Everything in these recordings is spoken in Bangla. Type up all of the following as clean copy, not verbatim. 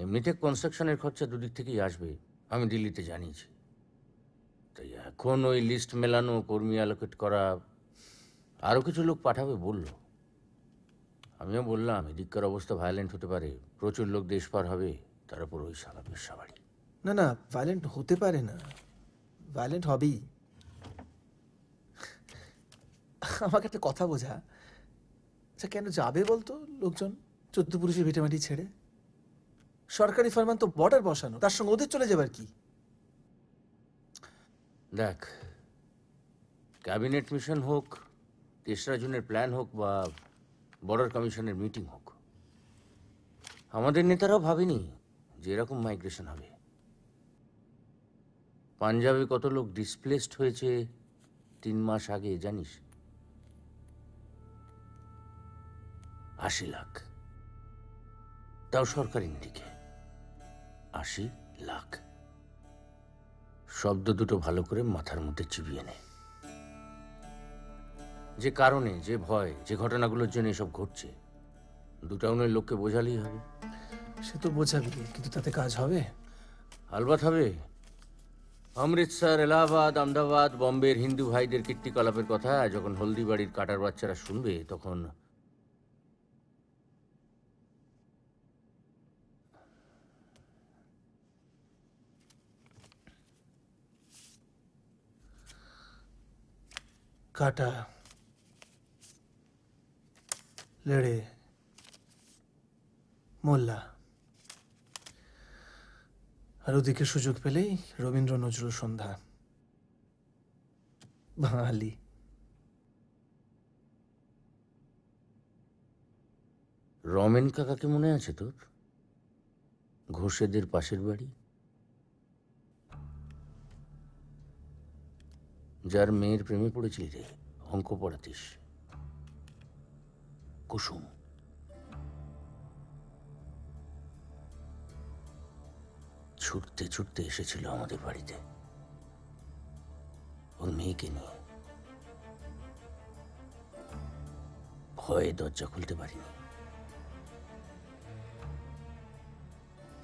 এমনিতে কনস্ট্রাকশনের খরচা দুদিক থেকেই আসবে, আমি দিল্লিতে জানিয়েছি। তাই এখন ওই লিস্ট মেলানো, কর্মী অ্যালোকেট করা, আরও কিছু লোক পাঠাবে বলল। আমিও বললাম এদিককার অবস্থা ভায়োলেন্ট হতে পারে, প্রচুর লোক দেশ পার হবে, তার উপর ওই সালা বেশ্যাবাড়ি। না না, ভায়োলেন্ট হতে পারে না, ভায়োলেন্ট হবেই। আমাকে একটা কথা বোঝা, আচ্ছা কেন যাবে বলতো লোকজন 14 পুরুষের ভিটামাটি ছেড়ে? সরকারি ফরমান তো বর্ডার বসানো, তার সঙ্গে ওদের চলে যাবার কি? দেখ, ক্যাবিনেট মিশন হোক, 3রা জুনের প্ল্যান হোক, বা বর্ডার কমিশনের মিটিং হোক, আমাদের নেতারাও ভাবেনি যে এরকম মাইগ্রেশন হবে। পাঞ্জাবে কত লোক ডিসপ্লেসড হয়েছে 3 মাস আগে জানিস? 80 লাখ, তাও সরকারি দিকে। 80 লাখ। শব্দ দুটো ভালো করে মাথার মধ্যে চিবিয়ে নে। যে কারণে, যে ভয়, যে ঘটনাগুলোর জন্য এসব ঘটছে, 2 টাউনের লোককে বোঝালেই হবে। সে তো বোঝাবি, কিন্তু তাতে কাজ হবে? আলবাত হবে। অমৃতসর, এলাহাবাদ, আহমেদাবাদ, বম্বের হিন্দু ভাইদের কীর্তিকলাপের কথা যখন হলদিবাড়ির কাটার বাচ্চারা শুনবে, তখন কাটা, লেড়ে, মোল্লা, আর ওদিকে সুযোগ পেলেই রবীন্দ্র নজরুল সন্ধ্যা। বাঙালি। রমেন কাকাকে মনে আছে তোর? ঘোষেদের পাশের বাড়ি, যার মেয়ের প্রেমে পড়েছিলি রে, অঙ্ক পড়াতিস, কুসুম। ছুটতে ছুটতে এসেছিল আমাদের বাড়িতে ওর মেয়েকে নিয়ে। ভয়ে দরজা খুলতে পারিনি,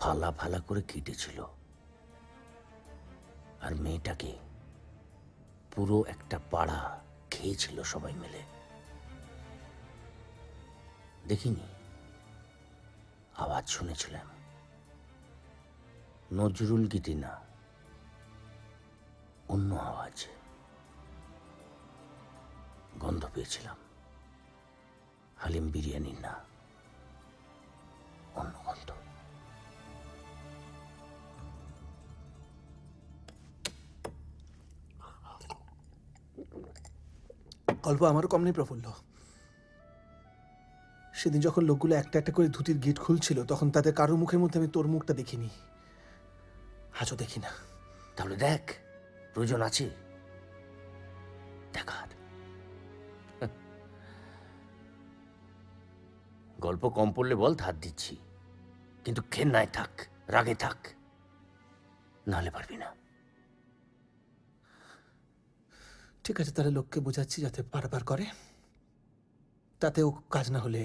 ফালা ফালা করে কেটেছিল। আর মেয়েটাকে পুরো একটা পাড়া খেয়েছিল সবাই মিলে। দেখিনি, আওয়াজ শুনেছিলাম। নজরুল গীতি না, অন্য আওয়াজ। গন্ধ পেয়েছিলাম, হালিম বিরিয়ানি না, অন্য গন্ধ। গল্প আমারও কম নেই প্রফুল্ল। সেদিন যখন লোকগুলো একটা একটা করে ধুতির গেট খুলছিল, তখন তাদের কারোর মুখের মধ্যে আমি তোর মুখটা দেখিনি, আজও দেখি না। তাহলে দেখ, প্রয়োজন আছে দেখার। গল্প কম পড়লে বল, ধার দিচ্ছি, কিন্তু ঘেন্নায় থাক, রাগে থাক, নাহলে পারবি না। ঠিক আছে, তাহলে লোককে বোঝাচ্ছি যাতে পারাপার করে, তাতেও কাজ না হলে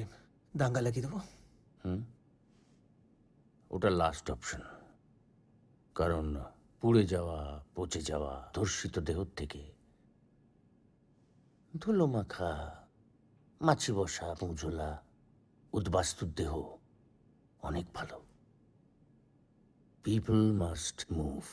দাঙ্গা লাগিয়ে দেবো। ওটা লাস্ট অপশন। কারণ পুড়ে যাওয়া, পচে যাওয়া ধর্ষিত দেহ থেকে ধুলো মাখা, মাছি বসা, মুজোলা, উদ্বাস্তুর দেহ অনেক ভালো। People must move.